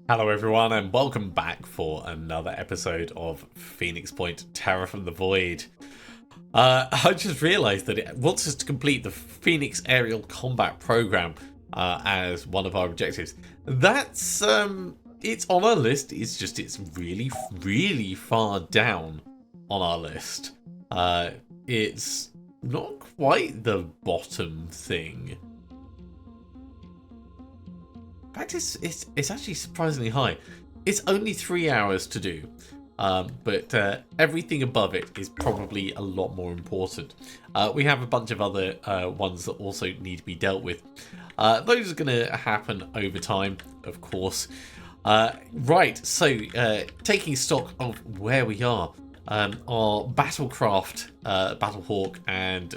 Hello everyone and welcome back for another episode of Phoenix Point Terror from the Void. I just realised that it wants us to complete the Phoenix Aerial Combat Program as one of our objectives. That's, it's on our list, it's really, really far down on our list. It's not quite the bottom thing. In fact, it's actually surprisingly high. It's only 3 hours to do, but everything above it is probably a lot more important. We have a bunch of other ones that also need to be dealt with. Those are going to happen over time, of course. Right, so taking stock of where we are, our battlecraft, Battlehawk, and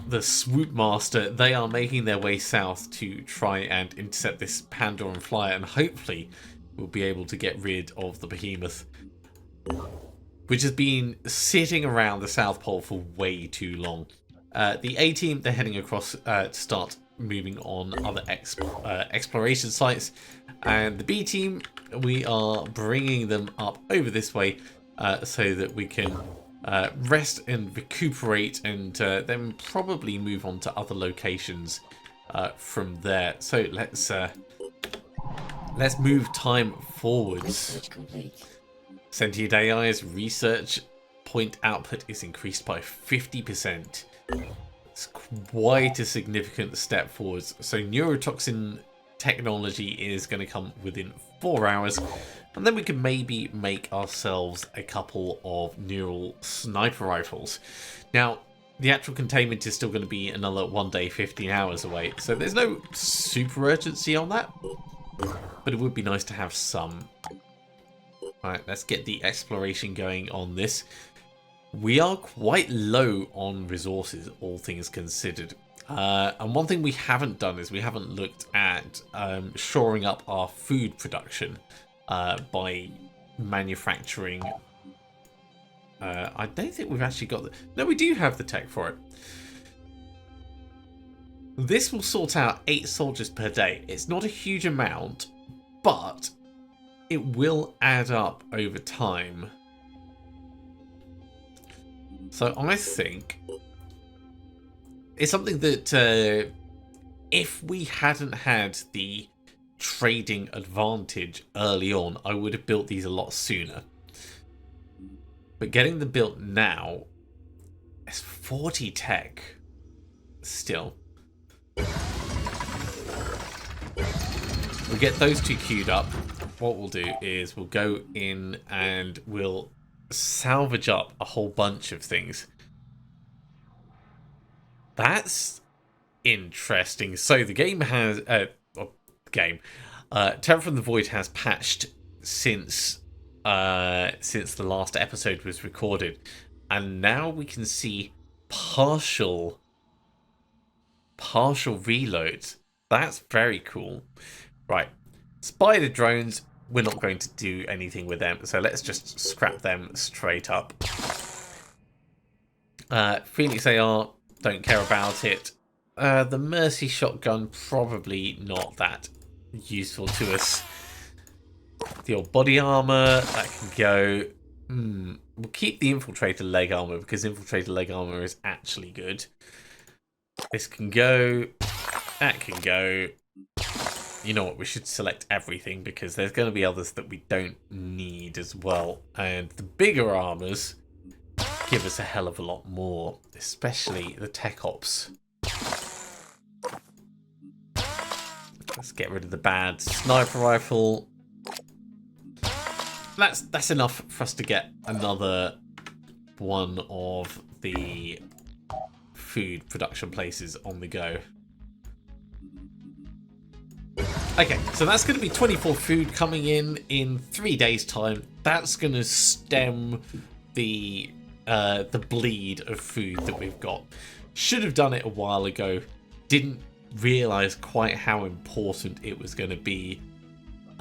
the Swoop Master, they are making their way south to try and intercept this Pandoran flyer, and hopefully we'll be able to get rid of the behemoth, which has been sitting around the South Pole for way too long. The A team, they're heading across to start moving on other exploration sites, and the B team, we are bringing them up over this way so that we can rest and recuperate, and then probably move on to other locations from there. So let's move time forwards. Research complete. Sentient AI's research point output is increased by 50%. It's quite a significant step forwards. So neurotoxin technology is going to come within 4 hours. And then we can maybe make ourselves a couple of neural sniper rifles. Now, the actual containment is still going to be another 1 day, 15 hours away. So there's no super urgency on that. But it would be nice to have some. Alright, let's get the exploration going on this. We are quite low on resources, all things considered. And one thing we haven't done is we haven't looked at shoring up our food production. By manufacturing. I don't think we've actually got the... No, we do have the tech for it. This will sort out 8 soldiers per day. It's not a huge amount, but it will add up over time. So I think it's something that if we hadn't had the trading advantage early on, I would have built these a lot sooner. But getting them built now, it's 40 tech still. We'll get those two queued up. What we'll do is we'll go in and we'll salvage up a whole bunch of things. That's interesting. So the game has Terror from the Void has patched since the last episode was recorded, and now we can see partial reloads. That's very cool. Right, spider drones, we're not going to do anything with them, so let's just scrap them straight up. Phoenix AR, don't care about it. The Mercy shotgun, probably not that useful to us. The old body armor, that can go. We'll keep the infiltrator leg armor because infiltrator leg armor is actually good. This can go. That can go. You know what? We should select everything because there's going to be others that we don't need as well. And the bigger armors give us a hell of a lot more, especially the tech ops. Let's get rid of the bad sniper rifle. That's enough for us to get another one of the food production places on the go. Okay, so that's going to be 24 food coming in 3 days' time. That's going to stem the bleed of food that we've got. Should have done it a while ago. Didn't realize quite how important it was going to be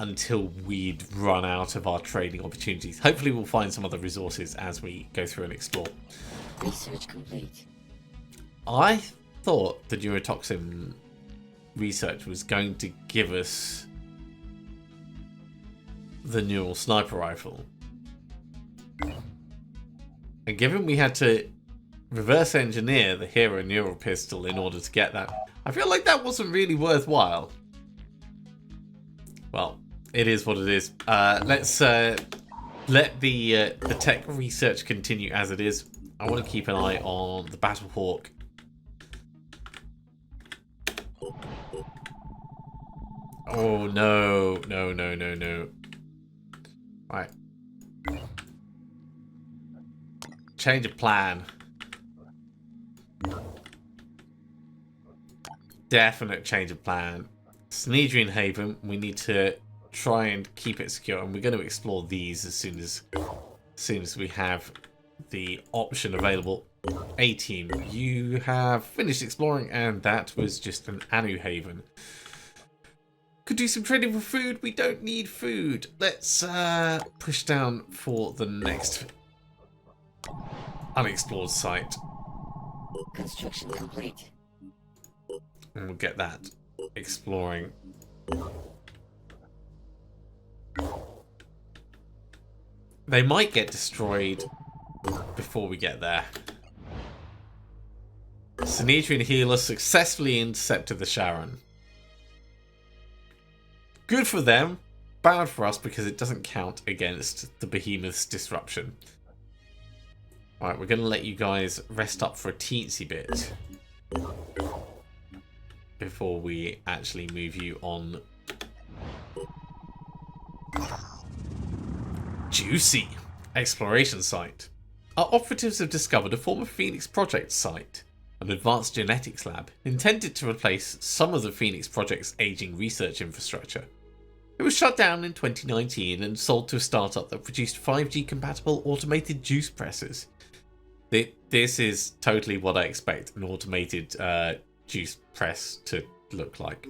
until we'd run out of our trading opportunities. Hopefully we'll find some other resources as we go through and explore. Research complete. I thought the neurotoxin research was going to give us the neural sniper rifle. And given we had to reverse engineer the hero neural pistol in order to get that, I feel like that wasn't really worthwhile. Well, it is what it is. Let's let the tech research continue as it is. I want to keep an eye on the Battlehawk. Oh no, no, no, no, no. Right. Change of plan. Definite change of plan. Snedrian Haven, we need to try and keep it secure, and we're going to explore these as soon as we have the option available. A-Team, you have finished exploring, and that was just an Anu Haven. Could do some trading for food. We don't need food. Let's push down for the next unexplored site. Construction complete. And we'll get that exploring. They might get destroyed before we get there. Sinetri and Healer successfully intercepted the Sharon. Good for them, bad for us because it doesn't count against the Behemoth's disruption. Alright, we're going to let you guys rest up for a teensy bit before we actually move you on. Juicy! Exploration site. Our operatives have discovered a former Phoenix Project site, an advanced genetics lab intended to replace some of the Phoenix Project's aging research infrastructure. It was shut down in 2019 and sold to a startup that produced 5G compatible automated juice presses. This is totally what I expect an automated juice press to look like.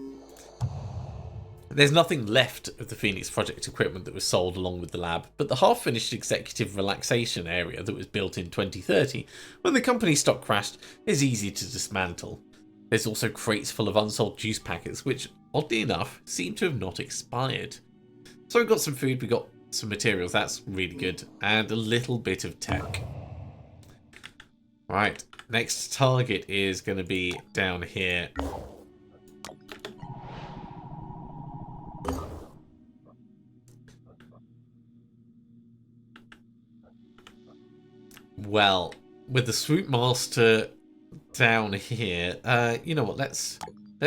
There's nothing left of the Phoenix Project equipment that was sold along with the lab, but the half-finished executive relaxation area that was built in 2030 when the company stock crashed is easy to dismantle. There's also crates full of unsold juice packets, which, oddly enough, seem to have not expired. So we've got some food, we've got some materials, that's really good, and a little bit of tech. Right, next target is going to be down here. Well, with the Swoop Master down here, you know what? Let's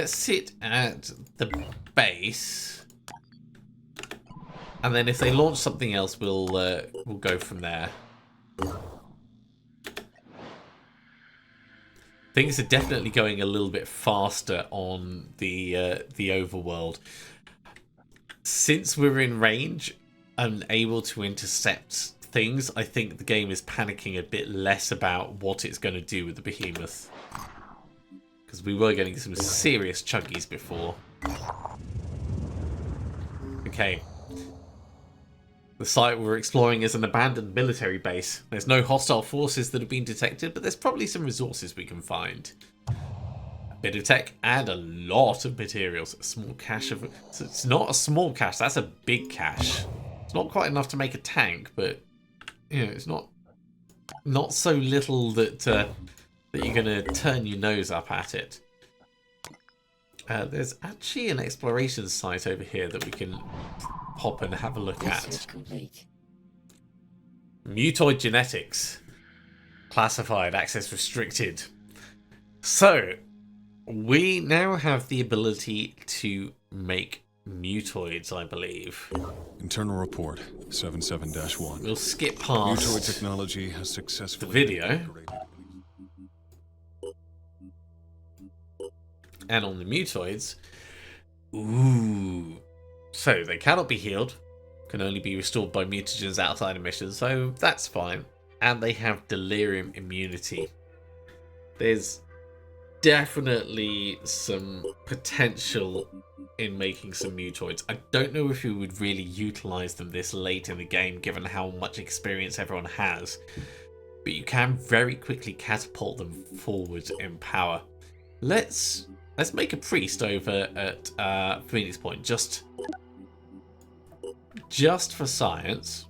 sit at the base, and then if they launch something else, we'll go from there. Things are definitely going a little bit faster on the overworld. Since we're in range and able to intercept things, I think the game is panicking a bit less about what it's going to do with the Behemoth. Because we were getting some serious chuggies before. Okay. The site we're exploring is an abandoned military base. There's no hostile forces that have been detected, but there's probably some resources we can find. A bit of tech and a lot of materials. A small cache of... So it's not a small cache, that's a big cache. It's not quite enough to make a tank, but... You know, it's not so little that that you're going to turn your nose up at it. There's actually an exploration site over here that we can pop and have a look at. Mutoid genetics. Classified, access restricted. So, we now have the ability to make mutoids, I believe. Internal report 77-1. We'll skip past Mutoid technology has successfully the video. And on the mutoids, ooh, so they cannot be healed, can only be restored by mutagens outside of missions, so that's fine. And they have delirium immunity. There's definitely some potential in making some mutoids. I don't know if we would really utilize them this late in the game, given how much experience everyone has, but you can very quickly catapult them forward in power. Let's Let's make a priest over at Phoenix Point, just for science.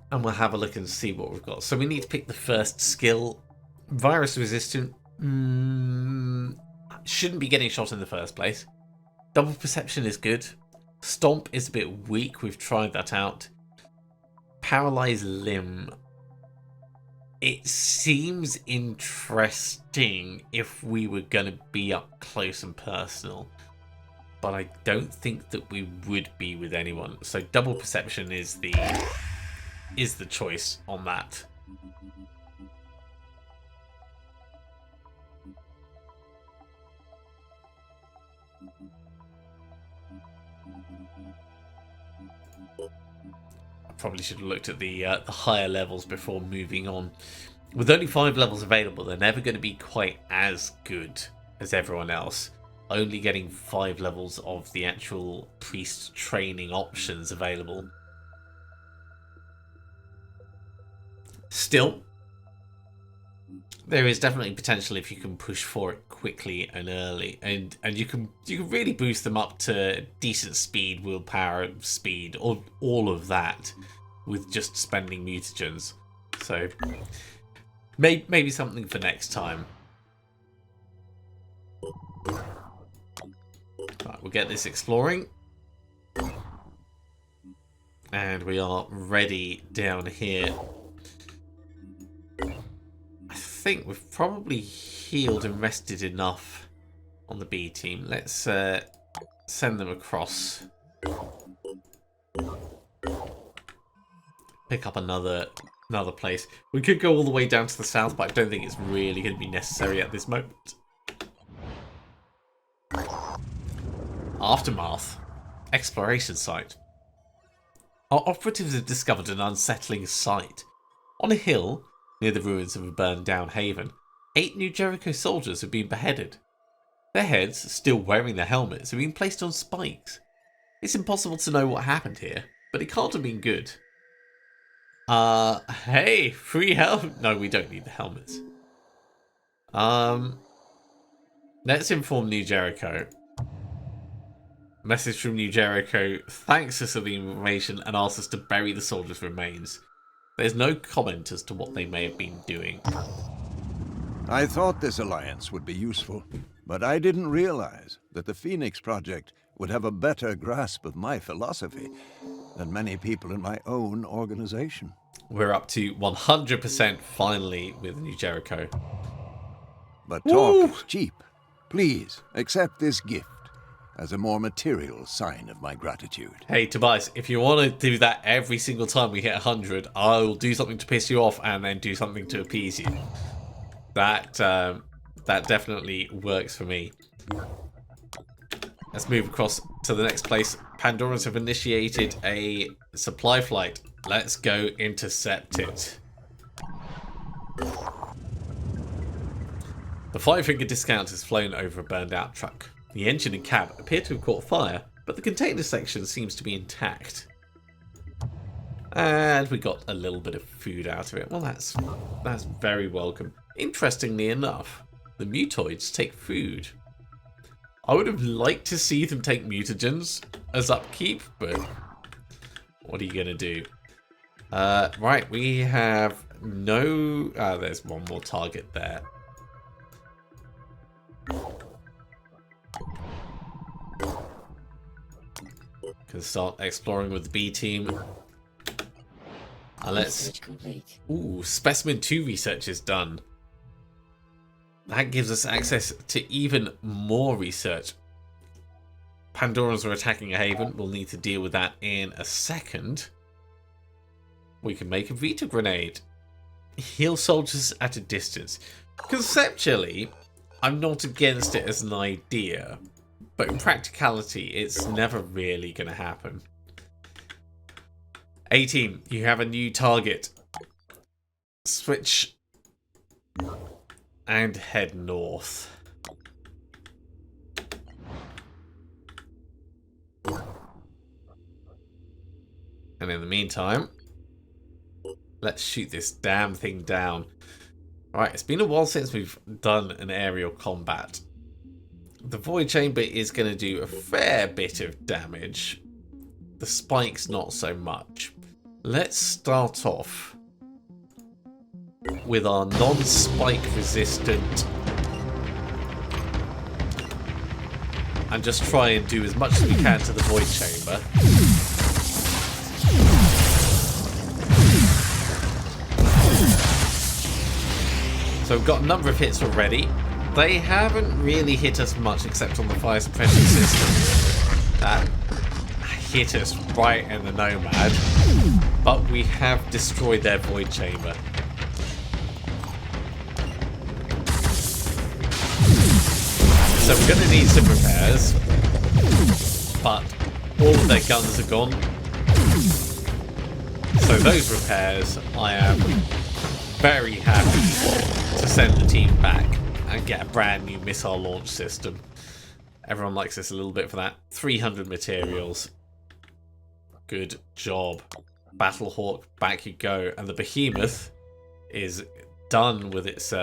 And we'll have a look and see what we've got. So we need to pick the first skill. Virus resistant. Shouldn't be getting shot in the first place. Double perception is good. Stomp is a bit weak. We've tried that out. Paralyzed limb. It seems interesting if we were going to be up close and personal. But I don't think that we would be with anyone. So double perception is the choice on that. I probably should have looked at the higher levels before moving on. With only 5 levels available, they're never going to be quite as good as everyone else. Only getting 5 levels of the actual priest training options available. Still, there is definitely potential if you can push for it quickly and early, and you can really boost them up to decent speed, willpower, speed, or all of that with just spending mutagens. So maybe something for next time. Right, we'll get this exploring, and we are ready down here. I think we've probably healed and rested enough on the B team. Let's send them across. Pick up another place. We could go all the way down to the south, but I don't think it's really going to be necessary at this moment. Aftermath. Exploration site. Our operatives have discovered an unsettling sight. On a hill, near the ruins of a burned-down haven, 8 New Jericho soldiers have been beheaded. Their heads, still wearing their helmets, have been placed on spikes. It's impossible to know what happened here, but it can't have been good. Hey, free helmet? No, we don't need the helmets. Let's inform New Jericho. Message from New Jericho thanks us for the information and asks us to bury the soldiers' remains. There's no comment as to what they may have been doing. I thought this alliance would be useful, but I didn't realize that the Phoenix Project would have a better grasp of my philosophy than many people in my own organization. We're up to 100% finally with New Jericho. But talk is cheap. Please accept this gift as a more material sign of my gratitude. Hey, Tobias, if you want to do that every single time we hit 100, I'll do something to piss you off and then do something to appease you. That definitely works for me. Let's move across to the next place. Pandorans have initiated a supply flight. Let's go intercept it. The 5-finger discount has flown over a burned out truck. The engine and cab appear to have caught fire, but the container section seems to be intact. And we got a little bit of food out of it. Well, that's very welcome. Interestingly enough, the mutoids take food. I would have liked to see them take mutagens as upkeep, but what are you going to do? Right, we have no... there's one more target there. Can start exploring with the B team. And let's... Ooh, Specimen 2 research is done. That gives us access to even more research. Pandorans are attacking a haven. We'll need to deal with that in a second. We can make a Vita grenade. Heal soldiers at a distance. Conceptually, I'm not against it as an idea. But in practicality, it's never really going to happen. A-team, you have a new target. Switch and head north. And in the meantime, Let's shoot this damn thing down. Alright, it's been a while since we've done an aerial combat. The void chamber is going to do a fair bit of damage. The spikes not so much. Let's start off with our non-spike resistant and just try and do as much as we can to the void chamber. So we've got a number of hits already. They haven't really hit us much except on the fire suppression system. That hit us right in the Nomad. But we have destroyed their void chamber. So we're going to need some repairs. But all of their guns are gone. So those repairs, I am very happy to send the team back and get a brand new missile launch system. Everyone likes this a little bit for that. 300 materials. Good job. Battlehawk, back you go. And the Behemoth is done with its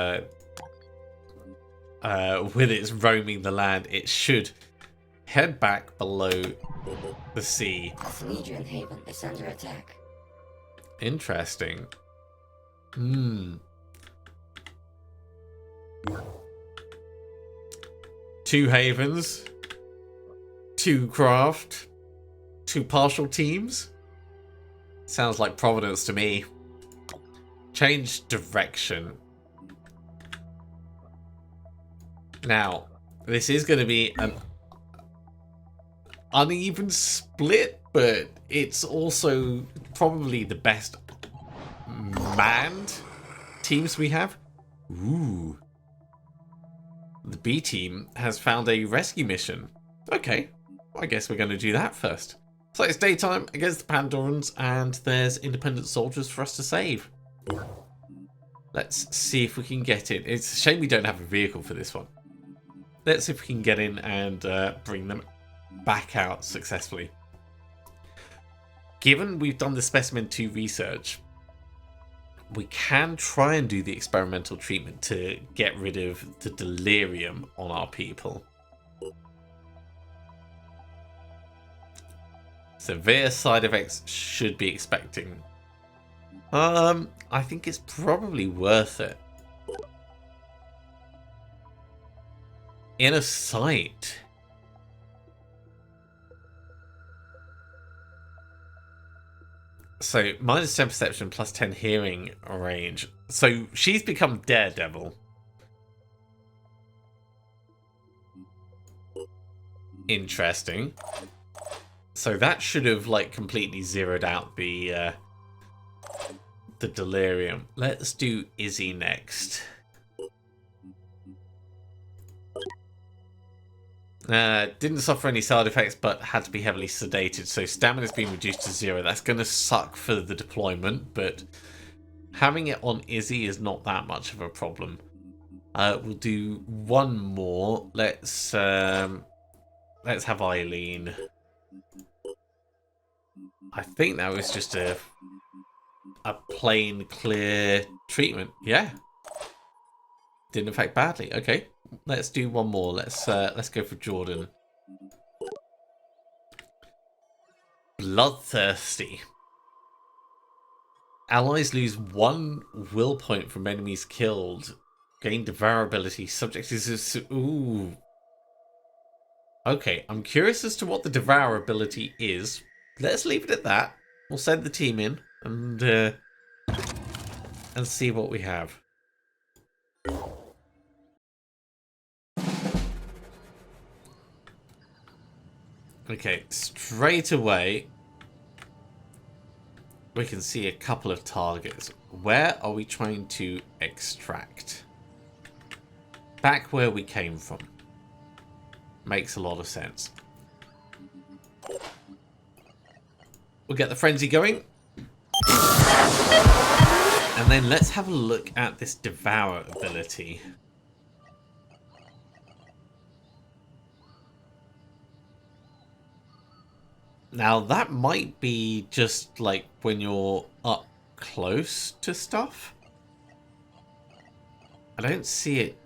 roaming the land. It should head back below the sea. The Phoenician Haven is under attack. Interesting. Two havens, two craft, two partial teams. Sounds like Providence to me. Change direction. Now, this is going to be an uneven split, but it's also probably the best manned teams we have. Ooh. The B team has found a rescue mission. Okay, I guess we're going to do that first. So it's daytime against the Pandorans, and there's independent soldiers for us to save. Let's see if we can get in. It's a shame we don't have a vehicle for this one. Let's see if we can get in and bring them back out successfully. Given we've done the Specimen 2 research, we can try and do the experimental treatment to get rid of the delirium on our people. Severe side effects should be expecting. I think it's probably worth it. Inner sight. So, minus 10 perception, plus 10 hearing range. So, she's become Daredevil. Interesting. So, that should have, like, completely zeroed out the delirium. Let's do Izzy next. Didn't suffer any side effects, but had to be heavily sedated. So stamina's been reduced to 0. That's going to suck for the deployment, but having it on Izzy is not that much of a problem. We'll do one more. Let's have Eileen. I think that was just a plain clear treatment. Yeah. Didn't affect badly. Okay. Let's do one more. Let's go for Jordan. Bloodthirsty. Allies lose 1 will point from enemies killed. Gain devourability. Subject is... Ooh. Okay, I'm curious as to what the devourability is. Let's leave it at that. We'll send the team in and see what we have. Okay, straight away we can see a couple of targets. Where are we trying to extract? Back where we came from. Makes a lot of sense. We'll get the frenzy going. And then let's have a look at this devour ability. Now that might be just like when you're up close to stuff. I don't see it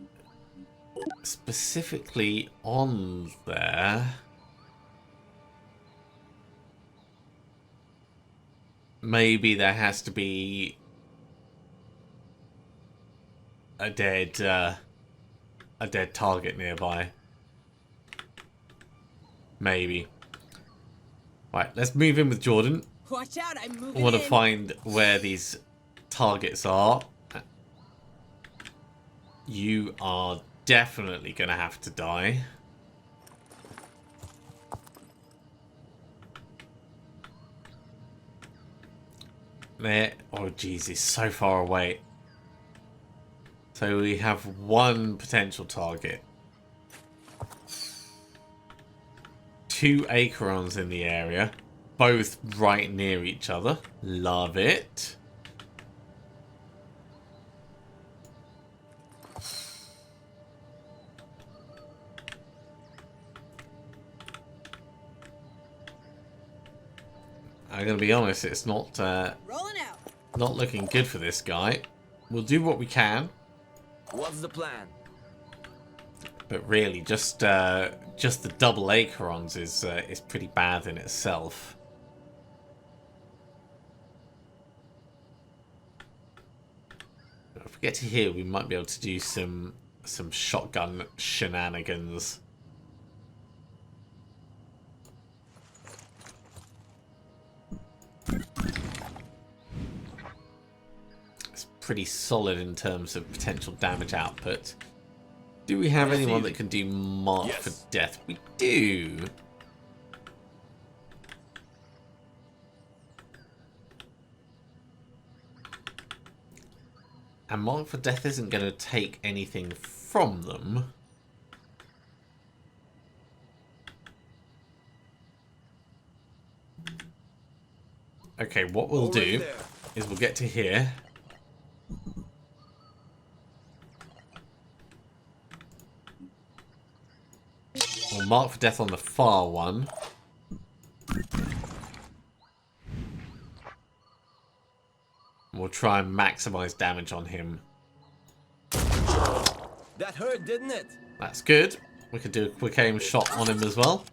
specifically on there. Maybe there has to be a dead target nearby. Maybe. Right, let's move in with Jordan. Watch out, I'm I moving want to in. find where these targets are. You are definitely going to have to die. There. Oh, jeez, it's so far away. So we have one potential target. 2 Acherons in the area. Both right near each other. Love it. I'm going to be honest, it's not Rolling out. not looking good for this guy. We'll do what we can. What's the plan? But really, just the double Acherons is pretty bad in itself. If we get to here, we might be able to do some shotgun shenanigans. It's pretty solid in terms of potential damage output. Do we have anyone that can do Mark for Death? We do. And Mark for Death isn't going to take anything from them. Okay, what we'll do is we'll get to here. We'll Mark for Death on the far one. We'll try and maximize damage on him. That hurt, didn't it? That's good. We could do a quick aim shot on him as well.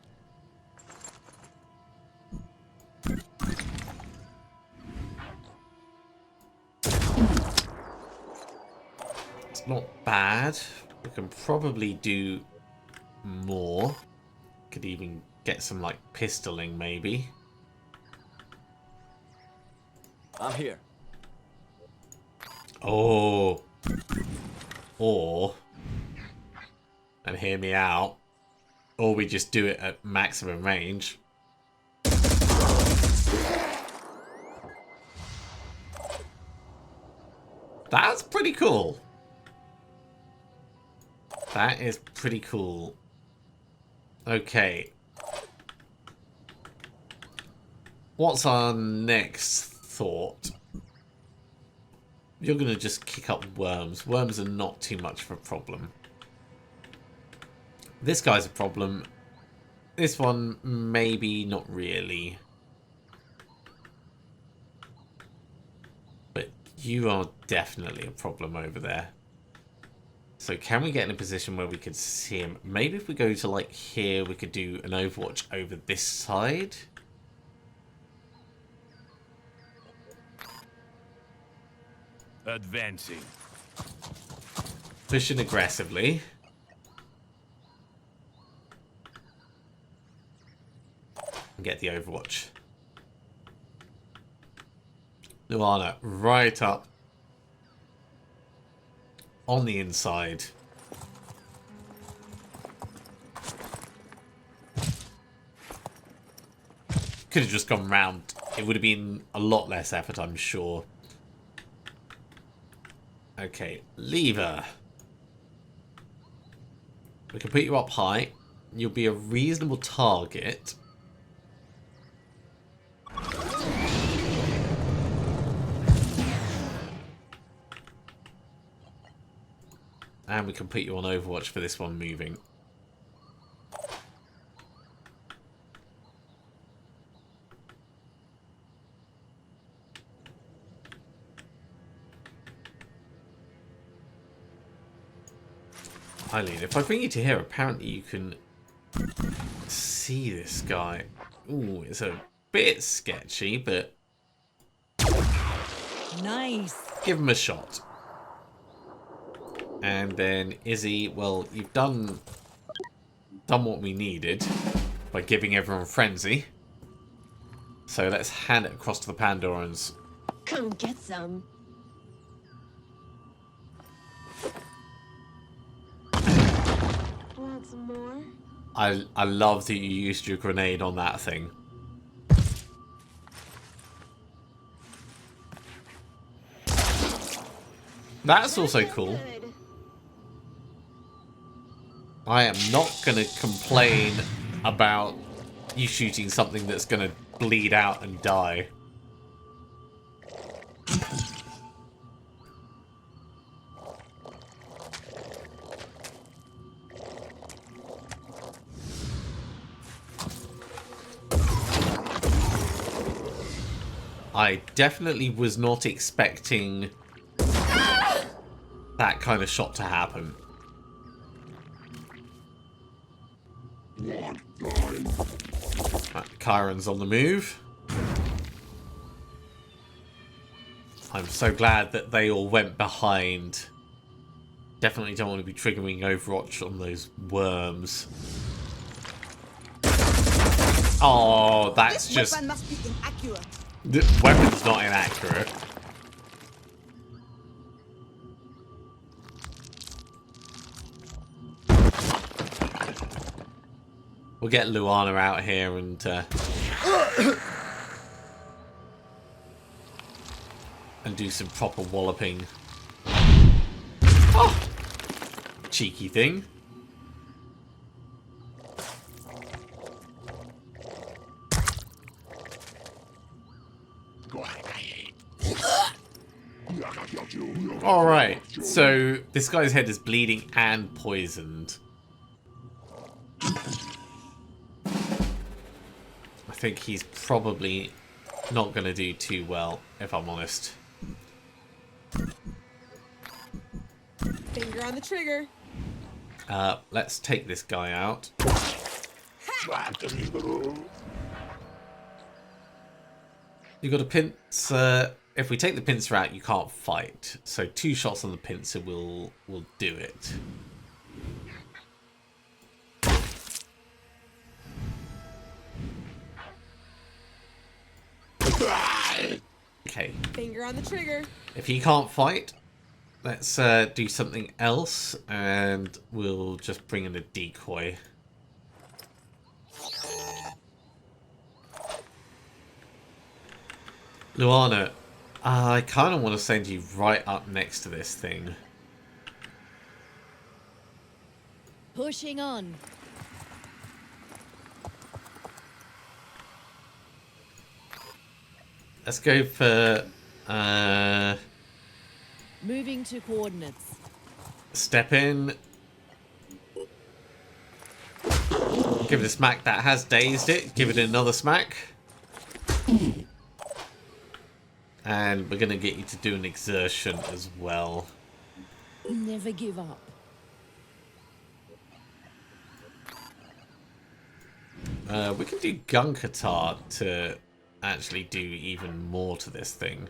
It's not bad. We can probably do more. Could even get some like pistoling maybe. I'm here. Oh. Or, and hear me out, or we just do it at maximum range. That's pretty cool. That is pretty cool. Okay. What's our next thought? You're going to just kick up worms. Worms are not too much of a problem. This guy's a problem. This one, maybe not really. But you are definitely a problem over there. So can we get in a position where we could see him? Maybe if we go to like here, we could do an overwatch over this side. Advancing. Pushing aggressively. And get the overwatch. Luana, right up. On the inside. Could have just gone round. It would have been a lot less effort, I'm sure. Okay, lever. We can put you up high. You'll be a reasonable target. And we can put you on Overwatch for this one moving. Eileen, if I bring you to here, apparently you can see this guy. Ooh, it's a bit sketchy, but Nice. give him a shot. And then Izzy, well, you've done what we needed by giving everyone frenzy. So let's hand it across to the Pandorans. Come get some. Want some more? I love that you used your grenade on that thing. That's also cool. Good. I am not going to complain about you shooting something that's going to bleed out and die. I definitely was not expecting that kind of shot to happen. Right, Chiron's on the move. I'm so glad that they all went behind. Definitely don't want to be triggering Overwatch on those worms. Oh, that's This just... weapon must be inaccurate. The weapon's not inaccurate. We'll get Luana out here and do some proper walloping. Oh! Cheeky thing. Alright, so this guy's head is bleeding and poisoned. I think he's probably not going to do too well, if I'm honest. Finger on the trigger. Let's take this guy out. You got a pincer. If we take the pincer out, you can't fight. So 2 shots on the pincer will do it. Okay. Finger on the trigger. If he can't fight, let's do something else, and we'll just bring in a decoy. Luana, I kind of want to send you right up next to this thing. Pushing on. Let's go for Moving to coordinates. step in. Give it a smack that has dazed it. Give it another smack. And we're going to get you to do an exertion as well. Never give up. We can do Gunkatar to actually do even more to this thing.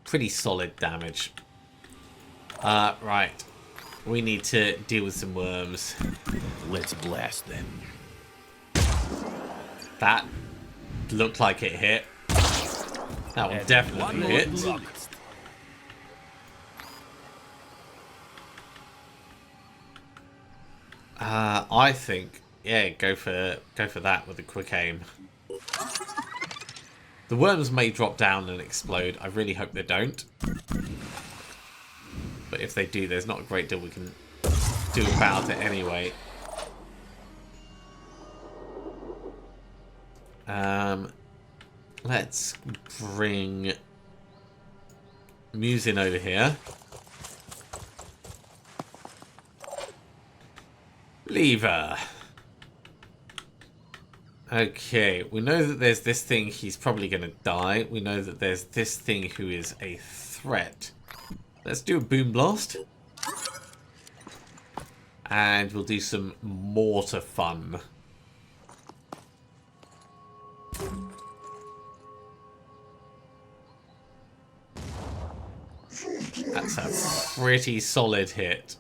Pretty solid damage. Right. We need to deal with some worms. Let's blast them. That looked like it hit. That one definitely hit. I think, yeah, go for that with a quick aim. The worms may drop down and explode. I really hope they don't. But if they do, there's not a great deal we can do about it anyway. Let's bring Musin over here. Lever. Okay, we know that there's this thing, he's probably going to die. We know that there's this thing who is a threat. Let's do a boom blast. And we'll do some mortar fun. That's a pretty solid hit.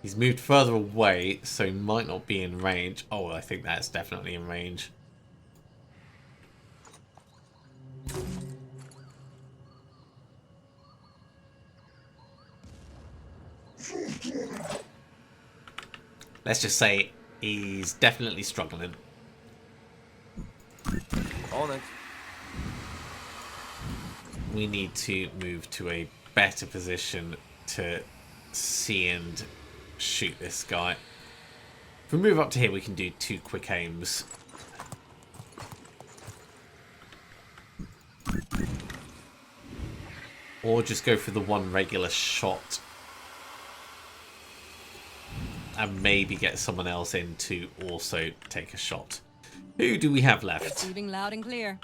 He's moved further away, so he might not be in range. Oh, I think that's definitely in range. Let's just say he's definitely struggling. On it. We need to move to a better position to see and shoot this guy. If we move up to here, we can do 2 quick aims. Or just go for the 1 regular shot. And maybe get someone else in to also take a shot. Who do we have left? Receiving loud and clear.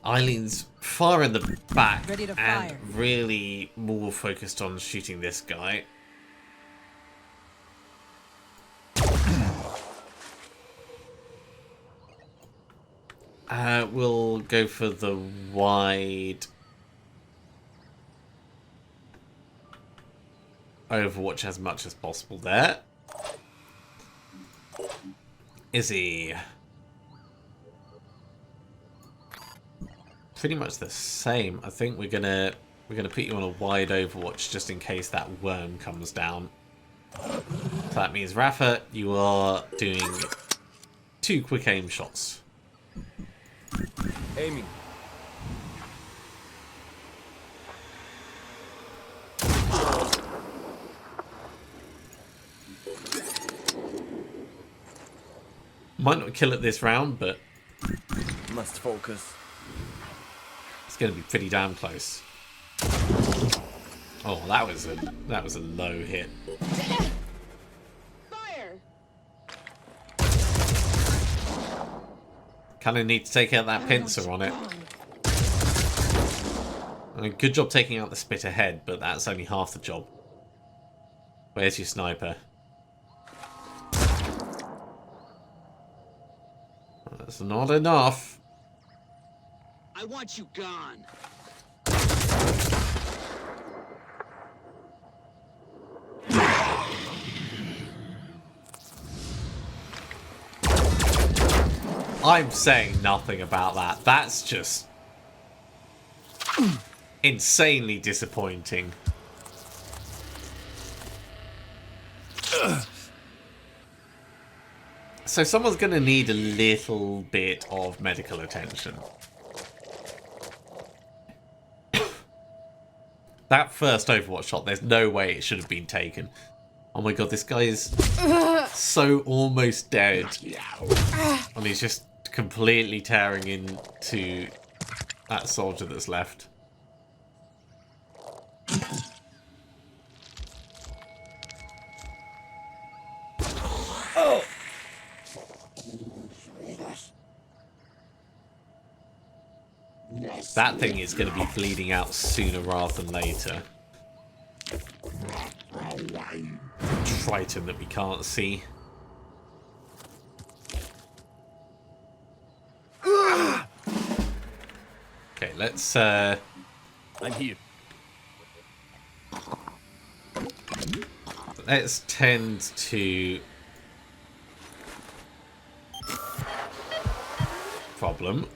Eileen's far in the back Ready to and fire. really more focused on shooting this guy. We'll go for the wide Overwatch as much as possible there. Izzy. Pretty much the same. I think we're gonna put you on a wide Overwatch just in case that worm comes down. So that means Rafa, you are doing 2 quick aim shots. Aiming. Might not kill it this round, but Must focus. it's going to be pretty damn close. Oh, that was a low hit. Fire! Kind of need to take out that pincer on it. I mean, good job taking out the spit ahead, but that's only half the job. Where's your sniper? That's not enough. I want you gone. I'm saying nothing about that. That's just insanely disappointing. So someone's going to need a little bit of medical attention. That first Overwatch shot, there's no way it should have been taken. Oh my god, this guy is so almost dead. And he's just completely tearing into that soldier that's left. That thing is going to be bleeding out sooner rather than later. Triton that we can't see. Okay, let's I'm here. let's tend to problem.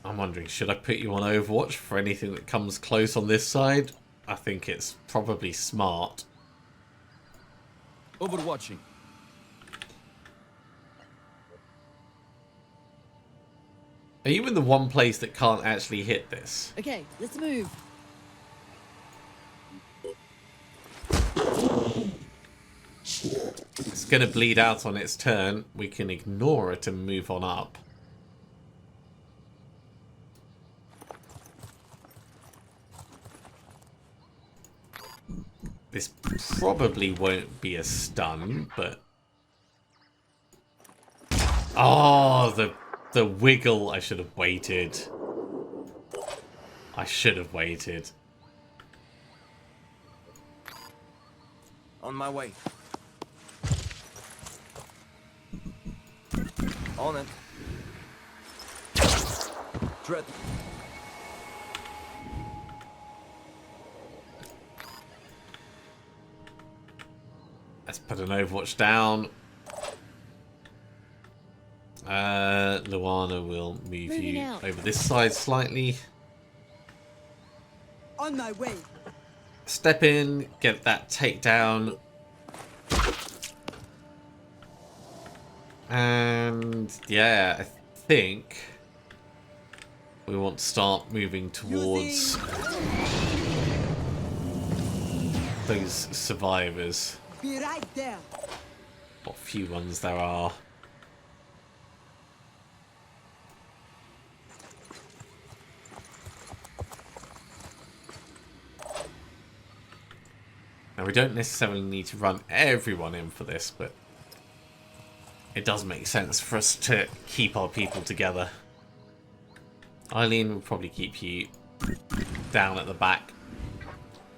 I'm wondering, should I put you on Overwatch for anything that comes close on this side? I think it's probably smart. Overwatching. Are you in the one place that can't actually hit this? Okay, let's move. It's going to bleed out on its turn, we can ignore it and move on up. This probably won't be a stun, but... Oh, the wiggle. I should have waited. I should have waited. On my way. On it. Dread. Let's put an Overwatch down. Luana will move Moving you out. over this side slightly. On my way. Step in, get that takedown. And yeah, I think we want to start moving towards those survivors. Be right there. What few ones there are. Now, we don't necessarily need to run everyone in for this, but it does make sense for us to keep our people together. Eileen will probably keep you down at the back.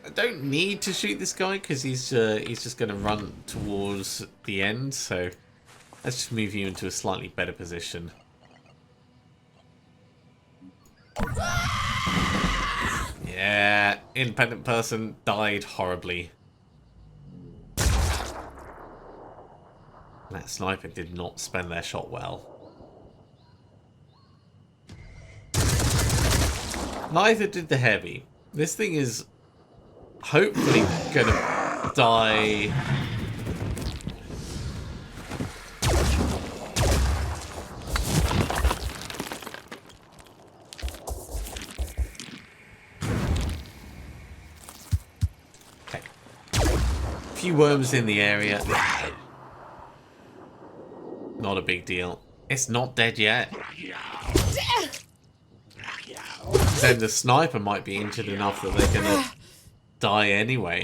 I don't need to shoot this guy because he's just going to run towards the end, so let's just move you into a slightly better position. Yeah, independent person died horribly. That sniper did not spend their shot well. Neither did the heavy. This thing is hopefully gonna die. Okay. A few worms in the area. Not a big deal. It's not dead yet. Then the sniper might be injured enough that they're gonna die anyway.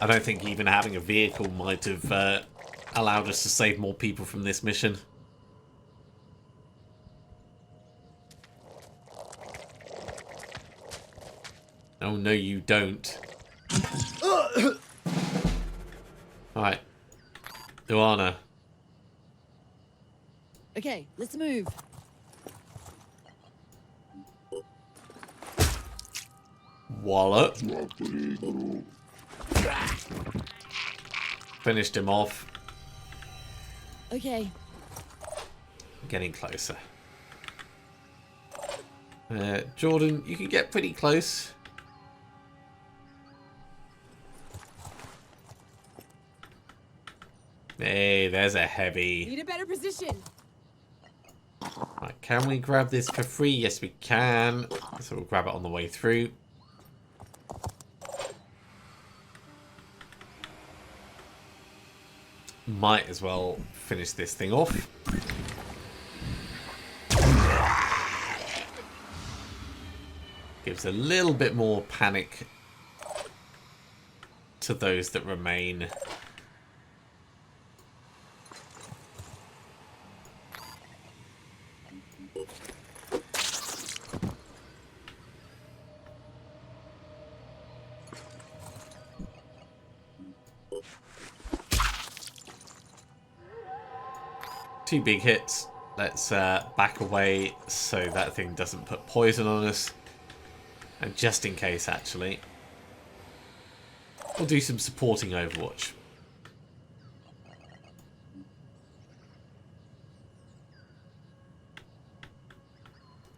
I don't think even having a vehicle might have allowed us to save more people from this mission. Oh, no, you don't. Alright. Luana. Okay, let's move. Wallop. Finished him off. Okay. Getting closer. Jordan, you can get pretty close. Hey, there's a heavy. Need a better position. Right, can we grab this for free? Yes, we can. So we'll grab it on the way through. Might as well finish this thing off. Gives a little bit more panic to those that remain. Two big hits. Let's back away so that thing doesn't put poison on us. And just in case, actually, we'll do some supporting Overwatch.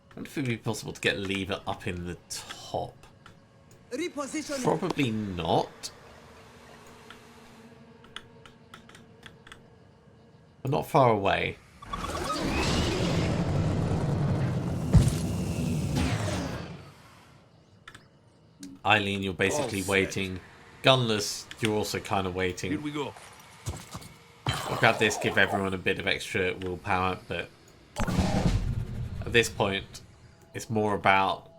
I wonder if it would be possible to get Lever up in the top. Reposition. Probably not. But not far away. Eileen, you're basically All set. waiting. Gunless, you're also kind of waiting. Here we go. We'll grab this, give everyone a bit of extra willpower, but at this point, it's more about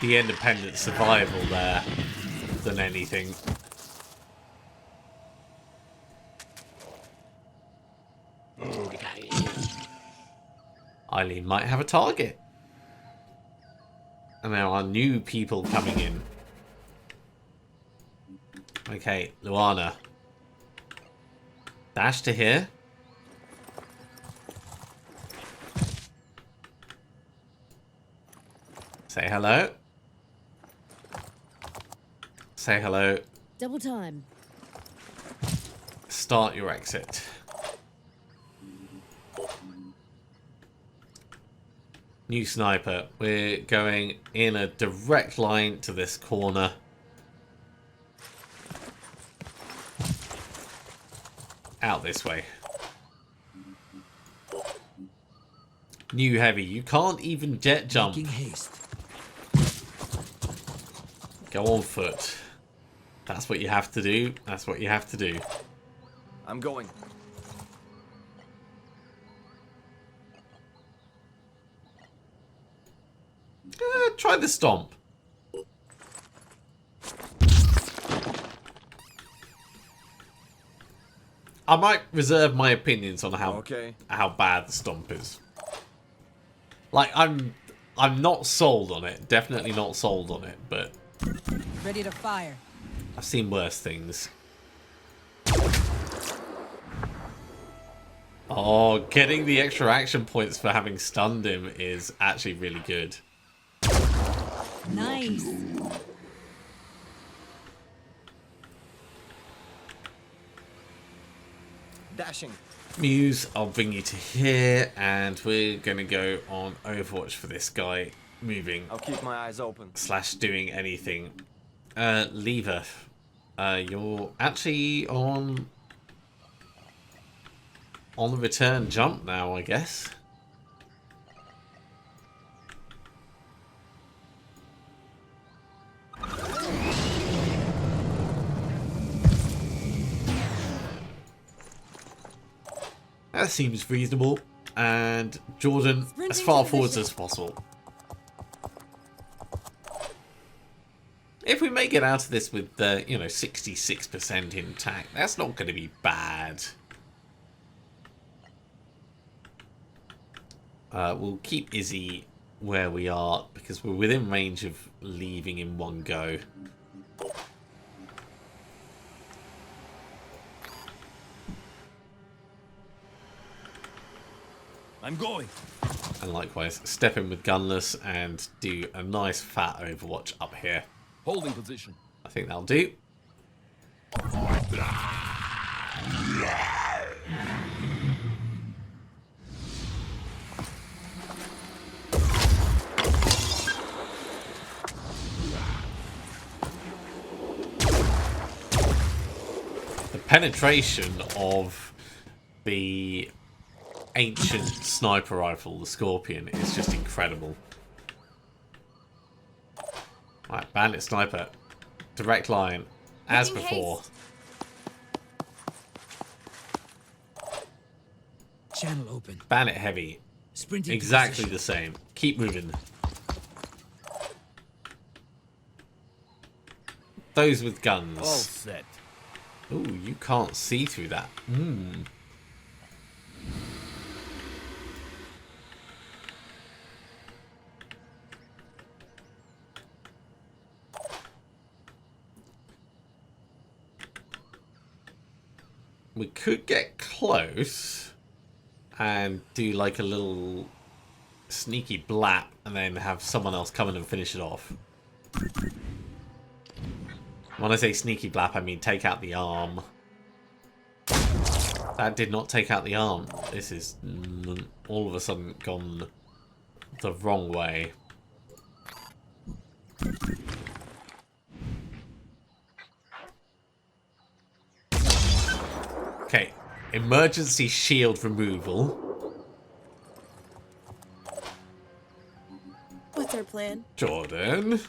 the independent survival there than anything. Eileen might have a target. And there are new people coming in. Okay, Luana. Dash to here. Say hello. Say hello. Double time. Start your exit. New sniper. We're going in a direct line to this corner. Out this way. New heavy. You can't even jet jump. Making haste. Go on foot. That's what you have to do. That's what you have to do. I'm going. Try the stomp. I might reserve my opinions on how bad the stomp is. Like, I'm not sold on it. Definitely not sold on it, but Ready to fire. I've seen worse things. Oh, getting the extra action points for having stunned him is actually really good. Nice. Dashing. Muse, I'll bring you to here, and we're gonna go on Overwatch for this guy moving I'll keep my eyes open. / doing anything. Lever, you're actually on the return jump now, I guess. That seems reasonable. And Jordan, as far forwards as possible. If we make it out of this with, 66% intact, that's not going to be bad. We'll keep Izzy where we are because we're within range of leaving in one go. I'm going. And likewise, step in with Gunless and do a nice fat Overwatch up here. Holding position. I think that'll do. The penetration of the ancient sniper rifle, the Scorpion, is just incredible. Right, Bandit Sniper. Direct line. As before. Channel open. Bandit Heavy. Sprinting. Exactly the same. Keep moving. Those with guns. All set. Ooh, you can't see through that. We could get close and do like a little sneaky blap and then have someone else come in and finish it off. When I say sneaky blap, I mean take out the arm. That did not take out the arm. This is all of a sudden gone the wrong way. Okay, emergency shield removal. What's our plan? Jordan.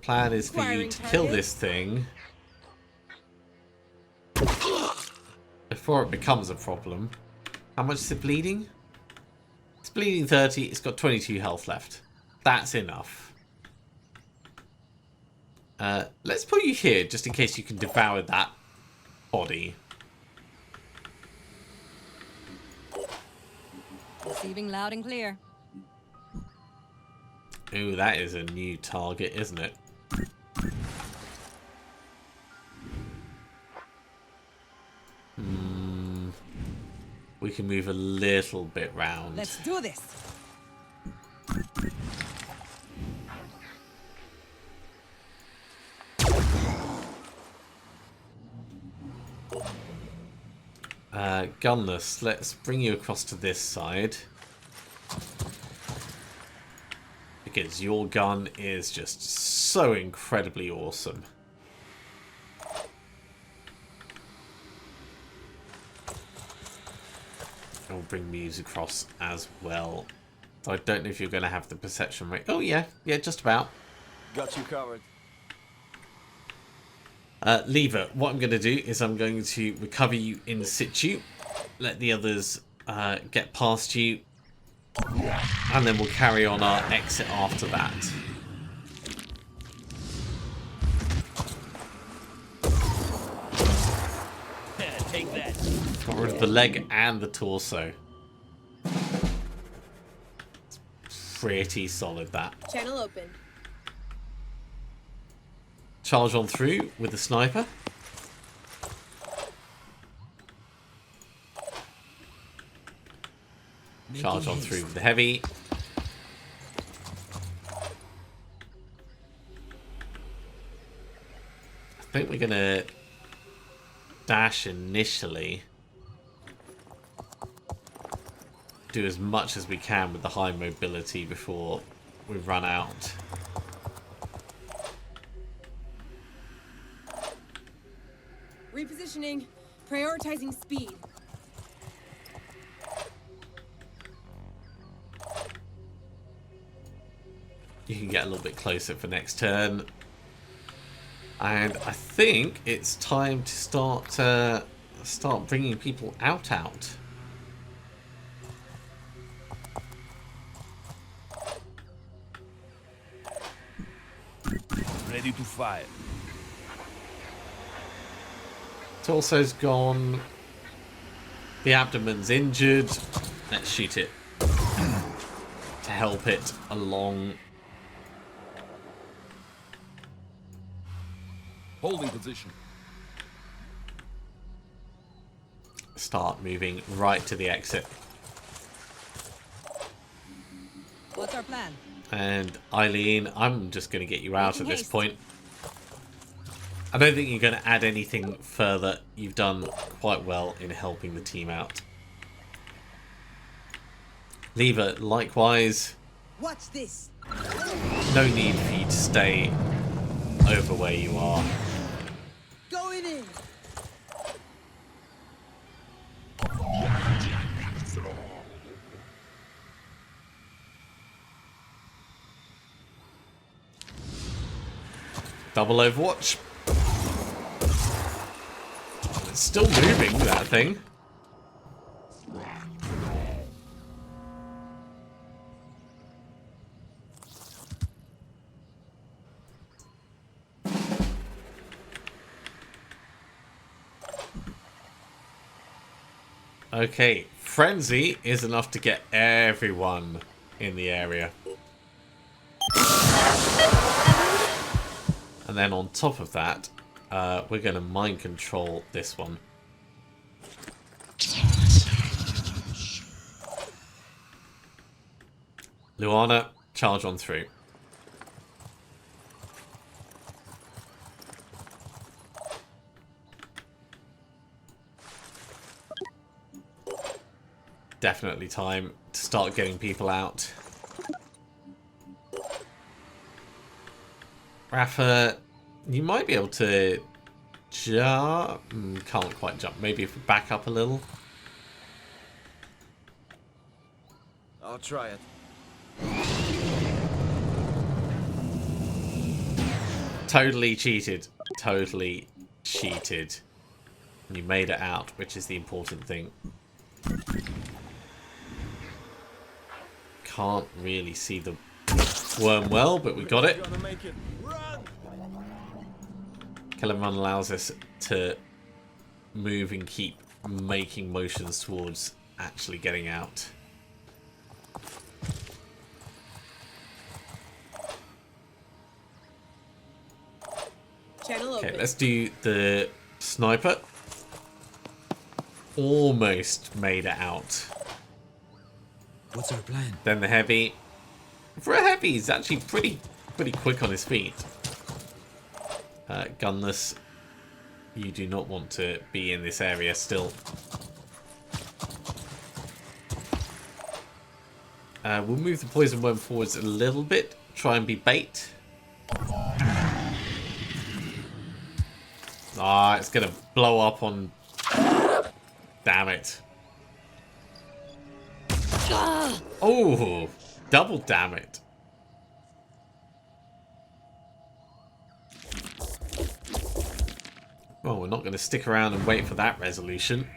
Plan is for you Acquiring to kill target. this thing before it becomes a problem. How much is it bleeding? It's bleeding 30. It's got 22 health left. That's enough. Let's put you here just in case you can devour that body. Receiving loud and clear. Ooh, that is a new target, isn't it? We can move a little bit round. Let's do this. Gunless, let's bring you across to this side. Because your gun is just so incredibly awesome. I'll bring Muse across as well. So I don't know if you're going to have the perception rate. Oh yeah, just about. Got you covered. Lever, what I'm going to do is I'm going to recover you in situ, let the others get past you, and then we'll carry on our exit after that. Take that. Got rid of the leg and the torso. It's pretty solid, that. Channel open. Charge on through with the sniper. Charge on through with the heavy. I think we're gonna dash initially. Do as much as we can with the high mobility before we run out. Repositioning. Prioritizing speed. You can get a little bit closer for next turn. And I think it's time to start bringing people out. Ready to fire. Torso's gone. The abdomen's injured. Let's shoot it to help it along. Holding position. Start moving right to the exit. What's our plan? And Eileen, I'm just going to get you out at Making this haste. point. I don't think you're going to add anything further. You've done quite well in helping the team out. Lever, likewise. Watch this. No need for you to stay over where you are. Going in. Double Overwatch. It's still moving, that thing. Okay, Frenzy is enough to get everyone in the area. And then on top of that, we're going to mind control this one. Luana, charge on through. Definitely time to start getting people out. Rafa, you might be able to jump. Can't quite jump. Maybe if we back up a little. I'll try it. Totally cheated. Totally cheated. And you made it out, which is the important thing. Can't really see the worm well, but we got it. Kill and run allows us to move and keep making motions towards actually getting out. Channel Okay, open. let's do the sniper. Almost made it out. What's our plan? Then the heavy. For a heavy, he's actually pretty quick on his feet. Gunless. You do not want to be in this area still. We'll move the poison worm forwards a little bit. Try and be bait. Ah, it's gonna blow up on... Damn it. Oh, double damn it. Well, we're not going to stick around and wait for that resolution.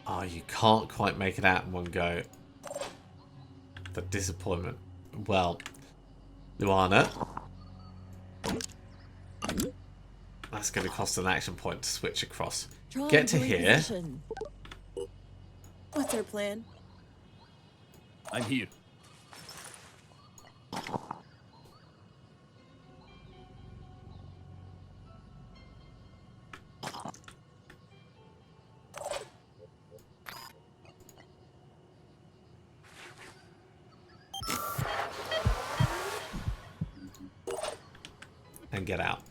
Oh, you can't quite make it out in one go. The disappointment. Well, Luana. That's going to cost an action point to switch across. Get to here. What's our plan? I'm here. And get out.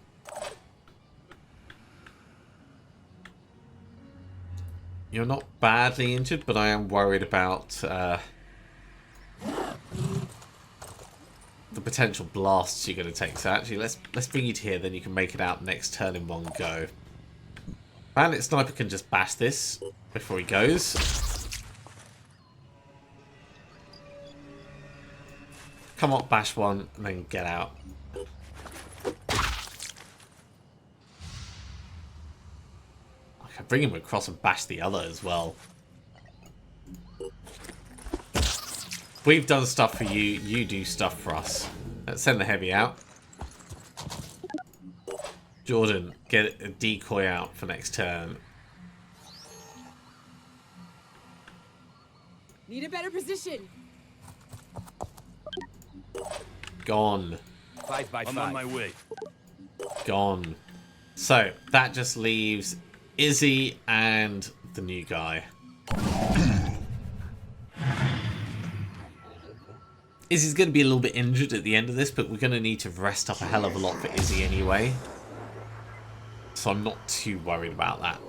You're not badly injured, but I am worried about the potential blasts you're going to take. So actually, let's bring you to here, then you can make it out next turn in one go. Bandit Sniper can just bash this before he goes. Come on, bash one, and then get out. I can bring him across and bash the other as well. We've done stuff for you, you do stuff for us. Let's send the heavy out. Jordan, get a decoy out for next turn. Need a better position. Gone. 5 by 5. I'm on my way. Gone. So, that just leaves Izzy and the new guy. Izzy's going to be a little bit injured at the end of this, but we're going to need to rest up a hell of a lot for Izzy anyway. So I'm not too worried about that.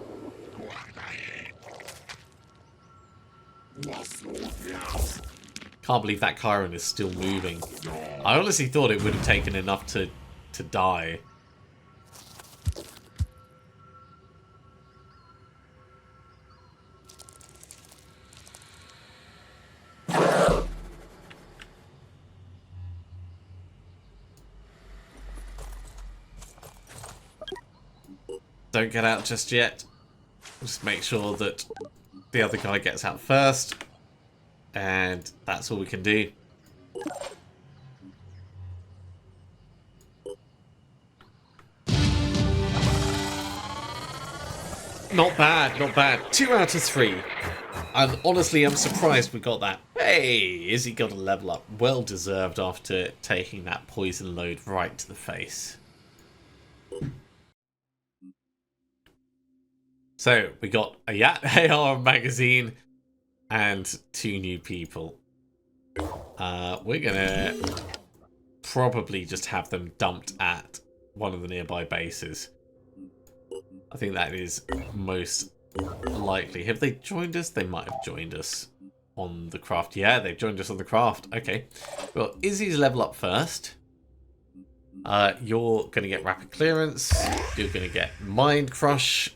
Can't believe that Chiron is still moving. I honestly thought it would have taken enough to die. Don't get out just yet. Just make sure that the other guy gets out first. And that's all we can do. Not bad, not bad. 2 out of 3. And honestly, I'm surprised we got that. Hey, Izzy got a level up. Well deserved after taking that poison load right to the face. So, we got a Yat AR magazine and 2 new people. We're gonna probably just have them dumped at one of the nearby bases. I think that is most likely. Have they joined us? They might have joined us on the craft. Yeah, they've joined us on the craft. Okay. Well, Izzy's level up first. You're going to get rapid clearance. You're going to get mind crush.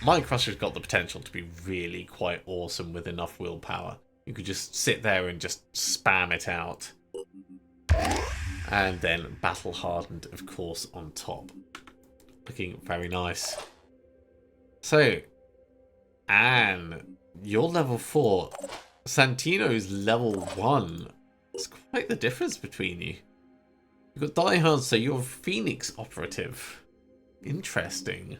Mind Crusher's got the potential to be really quite awesome with enough willpower. You could just sit there and just spam it out. And then Battle Hardened, of course, on top. Looking very nice. So, Anne, you're level 4. Santino's level 1. It's quite the difference between you. You've got Die Hard, so you're a Phoenix operative. Interesting.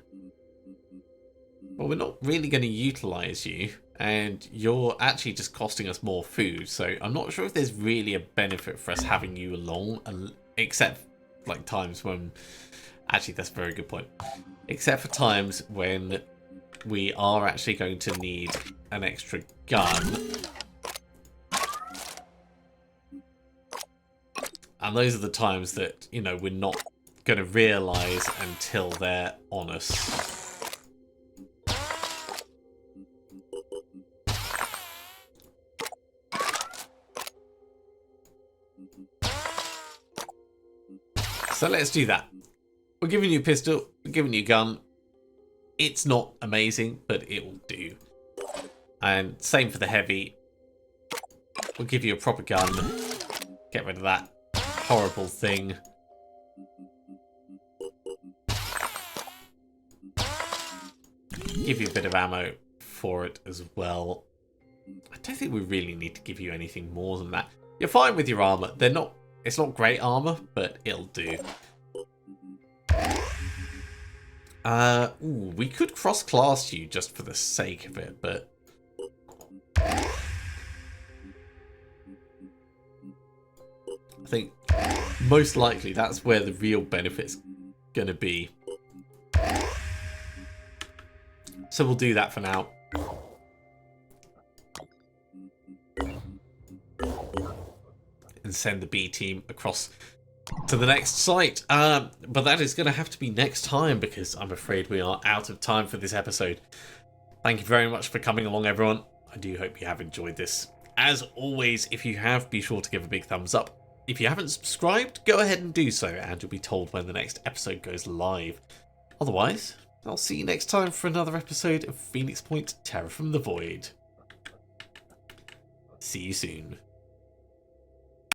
Well, we're not really going to utilize you, and you're actually just costing us more food, so I'm not sure if there's really a benefit for us having you along, except like times when... Actually, that's a very good point. Except for times when we are actually going to need an extra gun. And those are the times that, you know, we're not going to realise until they're on us. So let's do that. We're giving you a pistol, we're giving you a gun. It's not amazing, but it will do. And same for the heavy. We'll give you a proper gun. Get rid of that horrible thing. Give you a bit of ammo for it as well. I don't think we really need to give you anything more than that. You're fine with your armor. It's not great armor, but it'll do. Ooh, we could cross-class you just for the sake of it, but... I think most likely that's where the real benefit's going to be. So we'll do that for now. And send the B team across to the next site. But that is going to have to be next time, because I'm afraid we are out of time for this episode. Thank you very much for coming along, everyone. I do hope you have enjoyed this. As always, if you have, be sure to give a big thumbs up. If you haven't subscribed, go ahead and do so, and you'll be told when the next episode goes live. Otherwise, I'll see you next time for another episode of Phoenix Point Terror from the Void. See you soon.